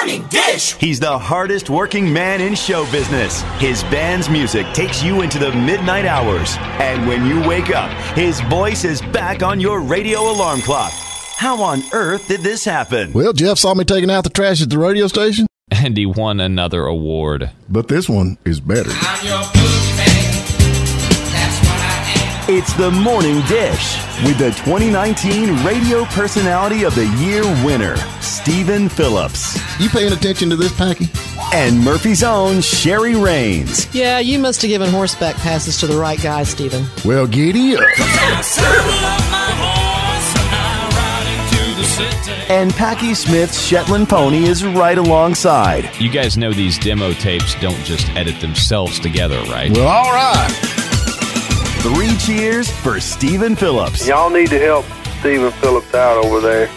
Morning Dish. He's the hardest working man in show business. His band's music takes you into the midnight hours. And when you wake up, his voice is back on your radio alarm clock. How on earth did this happen? Well, Jeff saw me taking out the trash at the radio station. And he won another award. But this one is better. I'm your boogeyman. That's what I am. It's the Morning Dish with the 2019 Radio Personality of the Year winner, Stephen Phillips. You paying attention to this, Packy? And Murphy's own Sherry Raines. Yeah, you must have given horseback passes to the right guy, Stephen. Well, giddy up. And Packy Smith's Shetland pony is right alongside. You guys know these demo tapes don't just edit themselves together, right? Well, all right. 3 cheers for Stephen Phillips. Y'all need to help Stephen Phillips out over there.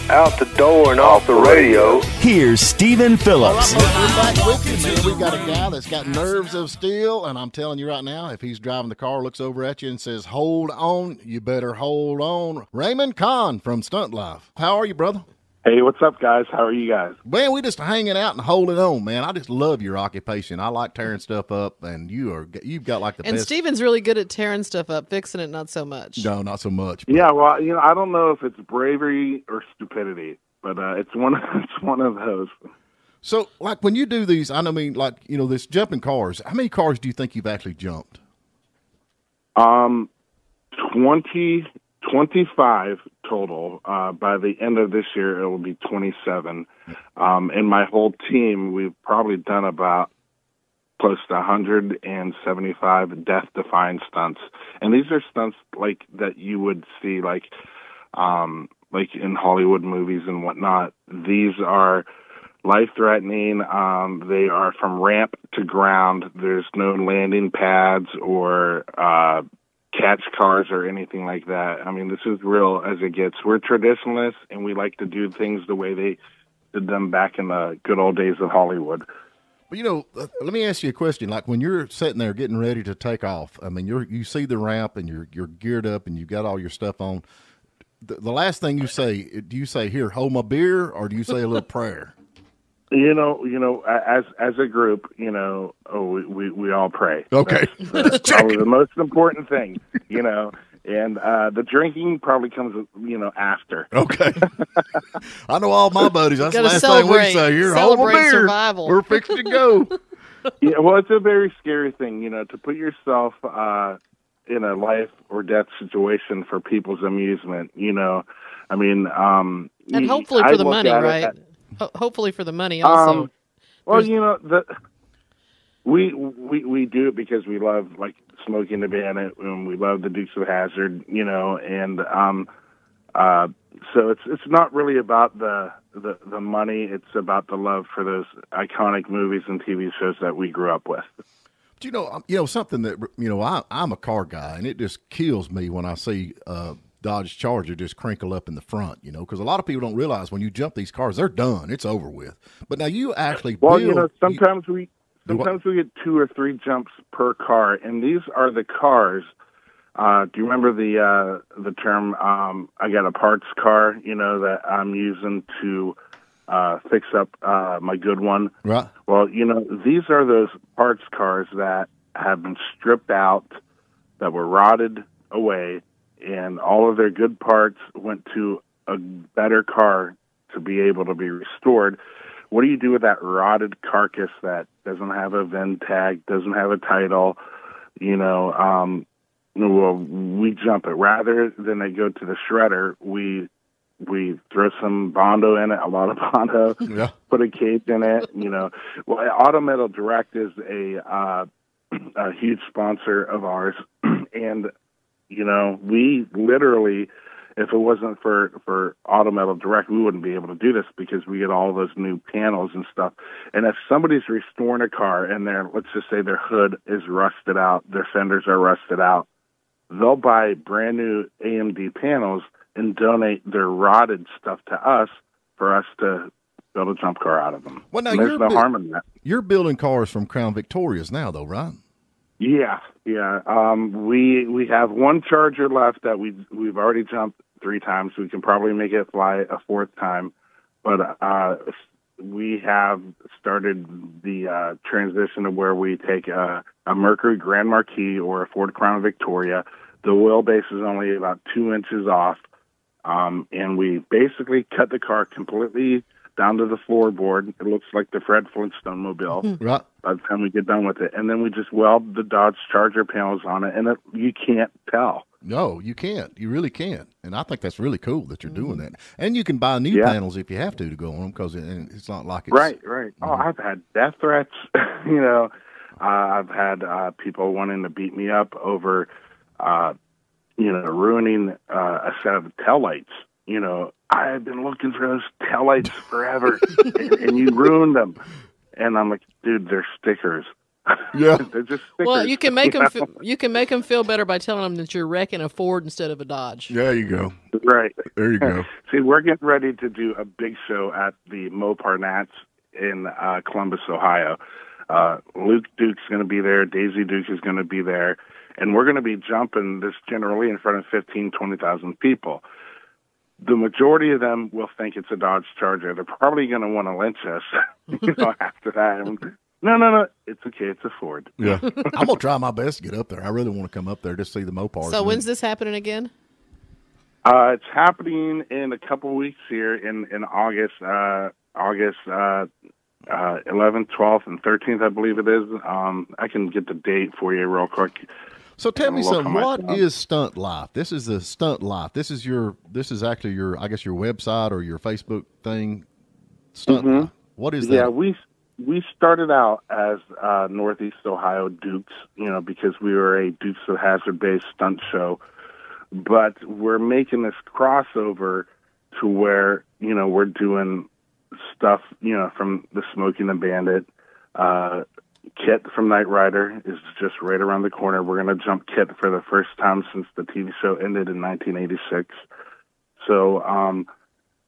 Out the door and off the radio. Here's Stephen Phillips. All right, we're back with you, man. We've got a guy that's got nerves of steel, and I'm telling you right now, if he's driving the car, looks over at you and says, hold on, you better hold on. Raymond Kohn from Stunt Life. How are you, brother? Hey, what's up, guys? How are you guys? Man, we just hanging out and holding on, man. I just love your occupation. I like tearing stuff up, and you've got like the And best. Stephen's really good at tearing stuff up, fixing it not so much. No, not so much. Yeah, well, I don't know if it's bravery or stupidity, but it's one of those. So, like, when you do these, this jumping cars, how many cars do you think you've actually jumped? 25 total. By the end of this year, it will be 27. And my whole team, we've probably done about close to 175 death-defying stunts. And these are stunts like that you would see like in Hollywood movies and whatnot. These are life-threatening. They are from ramp to ground. There's no landing pads or catch cars or anything like that. I mean, this is real as it gets. We're traditionalists, and we like to do things the way they did them back in the good old days of Hollywood. Well, let me ask you a question. Like, when you're sitting there getting ready to take off, I mean, you see the ramp and you're geared up and you've got all your stuff on. The last thing you say, do you say, "Here, hold my beer," or do you say a little prayer? As a group, we all pray. Okay. That's probably the most important thing, and the drinking probably comes, after. Okay. I know all my buddies. That's the Gotta last thing we celebrate. say. Here, hold my Celebrate beer. survival. We're fixing to go. Yeah, well, it's a very scary thing, to put yourself in a life or death situation for people's amusement, I mean, And hopefully for the money, right? Hopefully for the money also. Well, we do it because we love like Smokey and the Bandit, and we love the Dukes of Hazzard, and so it's not really about the money. It's about the love for those iconic movies and TV shows that we grew up with. But something that I'm a car guy, and it just kills me when I see Dodge Charger just crinkle up in the front, because a lot of people don't realize when you jump these cars, they're done. It's over with. But now you actually build. Sometimes we get 2 or 3 jumps per car, and these are the cars. Do you remember the term, I got a parts car, that I'm using to fix up my good one? Right. Well, these are those parts cars that have been stripped out, that were rotted away, and all of their good parts went to a better car to be able to be restored. What do you do with that rotted carcass that doesn't have a VIN tag, doesn't have a title? Well, we jump it. Rather than they go to the shredder, we throw some Bondo in it, a lot of Bondo, put a cage in it. Well, Auto Metal Direct is a huge sponsor of ours, and we literally, if it wasn't for Auto Metal Direct, we wouldn't be able to do this because we get all those new panels and stuff. And if somebody's restoring a car and let's just say their hood is rusted out, their fenders are rusted out, they'll buy brand new AMD panels and donate their rotted stuff to us for us to build a jump car out of them. Well, now there's no harm in that. You're building cars from Crown Victorias now, though, right? Yeah. We have one Charger left that we've already jumped 3 times. We can probably make it fly a 4th time, but we have started the transition of where we take a Mercury Grand Marquis or a Ford Crown Victoria. The wheelbase is only about 2 inches off, and we basically cut the car completely down to the floorboard. It looks like the Fred Flintstone mobile Right. by the time we get done with it. And then we just weld the Dodge Charger panels on it, and you can't tell. No, you can't. You really can't. And I think that's really cool that you're doing that. And you can buy new panels if you have to go on them, because it's not like it's... Right. Oh, I've had death threats. You know, I've had people wanting to beat me up over, ruining a set of taillights. You know, I have been looking for those taillights forever, and you ruined them. And I'm like, dude, they're stickers. Yeah, they're just stickers. Well, you can make them. You can make them feel better by telling them that you're wrecking a Ford instead of a Dodge. There you go. Right. There you go. See, we're getting ready to do a big show at the Mopar Nats in Columbus, Ohio. Luke Duke's going to be there. Daisy Duke is going to be there. And we're going to be jumping this generally in front of 15,000, 20,000 people. The majority of them will think it's a Dodge Charger. They're probably going to want to lynch us, after that. No, it's okay. It's a Ford. Yeah, I'm gonna try my best to get up there. I really want to come up there to see the Mopars. So when's this happening again? It's happening in a couple of weeks here in August. August 11th, 12th, and 13th, I believe it is. I can get the date for you real quick. So tell me something. What is Stunt Life? This is the Stunt Life. This is actually your, I guess, your website or your Facebook thing. Stunt Life. What is that? Yeah, we started out as Northeast Ohio Dukes, because we were a Dukes of Hazzard based stunt show. But we're making this crossover to where, we're doing stuff, from the Smokey and the Bandit. Kit from Knight Rider is just right around the corner. We're going to jump Kit for the first time since the TV show ended in 1986. So,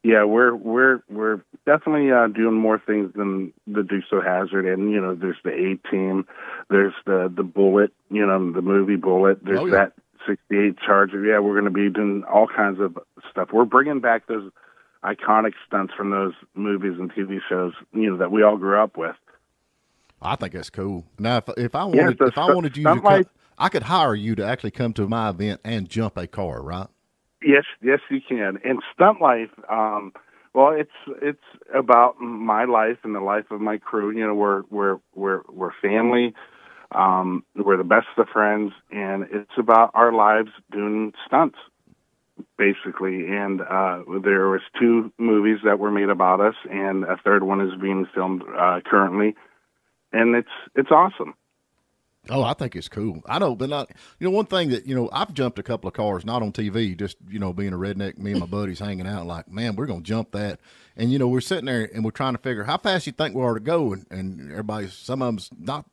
we're definitely doing more things than the Dukes of Hazzard. And, there's the A-Team, there's the Bullet, the movie Bullet. There's that 68 Charger. Yeah, we're going to be doing all kinds of stuff. We're bringing back those iconic stunts from those movies and TV shows, that we all grew up with. I think that's cool. Now, if I wanted you to come, I could hire you to actually come to my event and jump a car, right? Yes, you can. And Stunt Life, it's about my life and the life of my crew. We're family. We're the best of friends, and it's about our lives doing stunts, basically. And there was 2 movies that were made about us, and a third one is being filmed currently. And it's awesome. Oh, I think it's cool. I know, but not, one thing that, I've jumped a couple of cars, not on TV, just, being a redneck, me and my buddies hanging out like, man, we're going to jump that. And, we're sitting there and we're trying to figure how fast you think we are to go. And everybody's, some of them's not,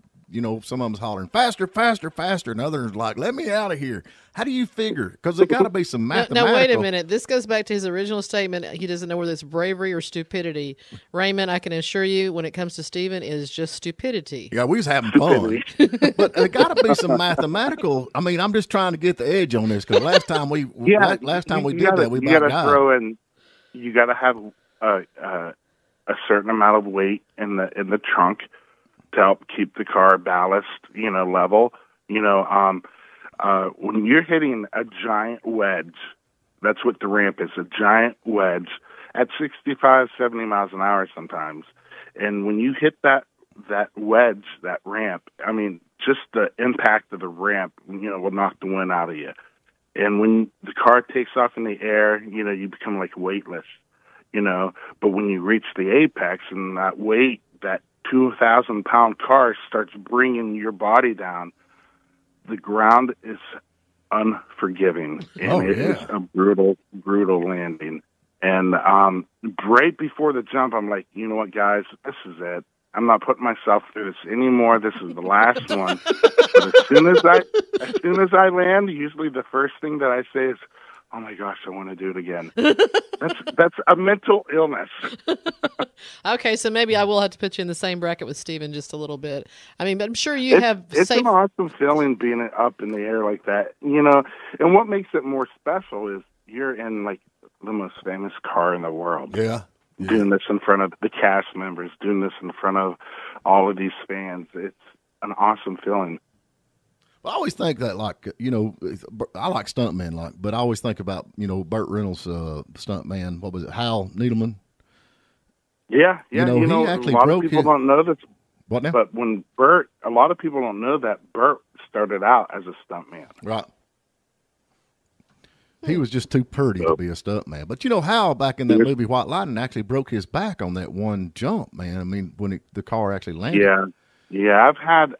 some of them's hollering faster, faster, faster. And others like, let me out of here. How do you figure? Because there got to be some mathematical. Now, wait a minute. This goes back to his original statement. He doesn't know whether it's bravery or stupidity. Raymond, I can assure you, when it comes to Steven, it is just stupidity. Yeah, we was having fun. But there got to be some mathematical. I mean, I'm just trying to get the edge on this, because last time we did that, we about died. Throw in. You got to have a certain amount of weight in the trunk to help keep the car ballast, level. When you're hitting a giant wedge, that's what the ramp is, a giant wedge at 65, 70 miles an hour sometimes. And when you hit that wedge, that ramp, I mean, just the impact of the ramp, will knock the wind out of you. And when the car takes off in the air, you become like weightless, But when you reach the apex and that weight, that 2,000-pound car starts bringing your body down, the ground is unforgiving, and it is a brutal, brutal landing. And right before the jump, I'm like, you know what, guys, this is it. I'm not putting myself through this anymore. This is the last one. But as soon as I land, usually the first thing that I say is, oh my gosh, I want to do it again. That's a mental illness. Okay, so maybe I will have to put you in the same bracket with Steven just a little bit. I mean, but I'm sure you have. It's an awesome feeling being up in the air like that, And what makes it more special is you're in like the most famous car in the world. Yeah. doing this in front of the cast members, doing this in front of all of these fans. It's an awesome feeling. I always think that, like, you know, I like Stuntman, like, but I always think about, you know, Burt Reynolds' Stuntman. What was it, Hal Needleman? Yeah. You know, he actually a lot broke of people don't know this. What now? But when a lot of people don't know that Burt started out as a stuntman. Right. He was just too pretty to be a stuntman. But you know, Hal, back in that movie White Lightning, actually broke his back on that one jump, man. I mean, when the car actually landed. Yeah. I've had.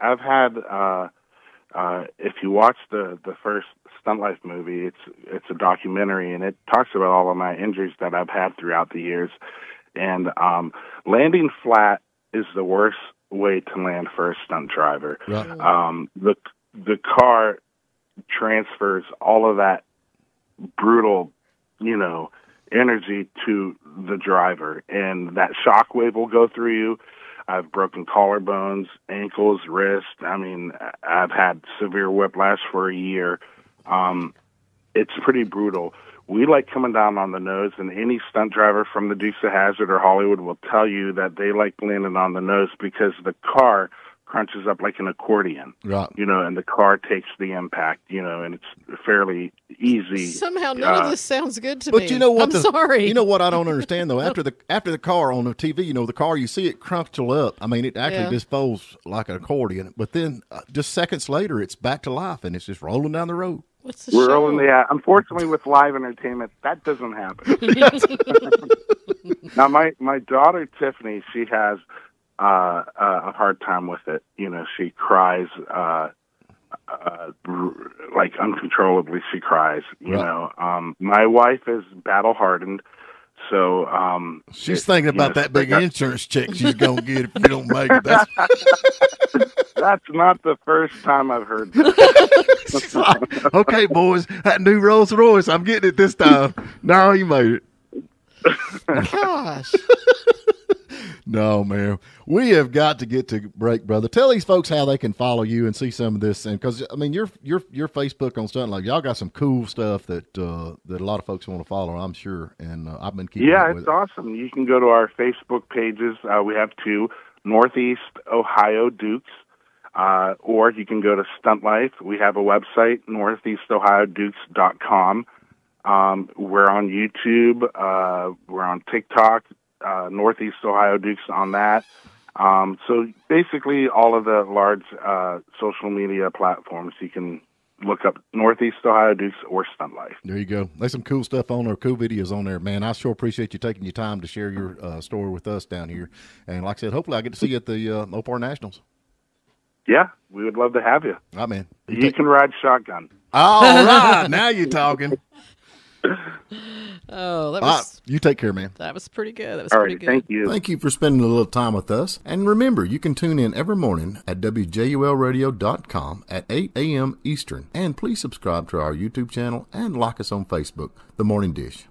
If you watch the first Stunt Life movie, it's a documentary, and it talks about all of my injuries that I've had throughout the years. And landing flat is the worst way to land for a stunt driver. Right. The car transfers all of that brutal, you know, energy to the driver, and that shock wave will go through you. I've broken collarbones, ankles, wrists. I mean, I've had severe whiplash for a year. It's pretty brutal. We like coming down on the nose, and any stunt driver from the Dukes of Hazzard or Hollywood will tell you that they like landing on the nose because the car crunches up like an accordion, right? You know, and the car takes the impact, you know, and it's fairly easy. Somehow none of this sounds good to me. But you know what? I'm sorry. You know what I don't understand though? After the car on the TV, you know, the car, you see it crunchel up. I mean, it actually just folds like an accordion. But then just seconds later, it's back to life, and it's just rolling down the road. What's the We're show? rolling unfortunately, with live entertainment, that doesn't happen. Now, my daughter Tiffany, she has a hard time with it. You know, she cries like uncontrollably. She cries. You know, my wife is battle hardened, so she's thinking about that big insurance check she's gonna get if you don't make it. That's not the first time I've heard that. Like, okay, boys, that new Rolls Royce, I'm getting it this time. No, you made it. Gosh. No, man. We have got to get to break, brother. Tell these folks how they can follow you and see some of this, and because I mean, your Facebook on Stunt Life, y'all got some cool stuff that a lot of folks want to follow, I'm sure. And I've been keeping up with it's it. awesome. You can go to our Facebook pages. We have two: Northeast Ohio Dukes, or you can go to Stunt Life. We have a website, northeastohiodukes.com. We're on YouTube. We're on TikTok. Northeast Ohio Dukes on that. So basically all of the large social media platforms, you can look up Northeast Ohio Dukes or Stunt Life. There you go. There's some cool stuff on there, cool videos on there, man. I sure appreciate you taking your time to share your story with us down here. And like I said, hopefully I get to see you at the Opar Nationals. Yeah, we would love to have you. Right, man. You can ride shotgun. All right. Now you're talking. Oh, that was you take care, man. That was pretty good. That was All pretty right, good. thank you. Thank you for spending a little time with us. And remember, you can tune in every morning at WJULradio.com at 8 a.m. Eastern. And please subscribe to our YouTube channel and like us on Facebook, The Morning Dish.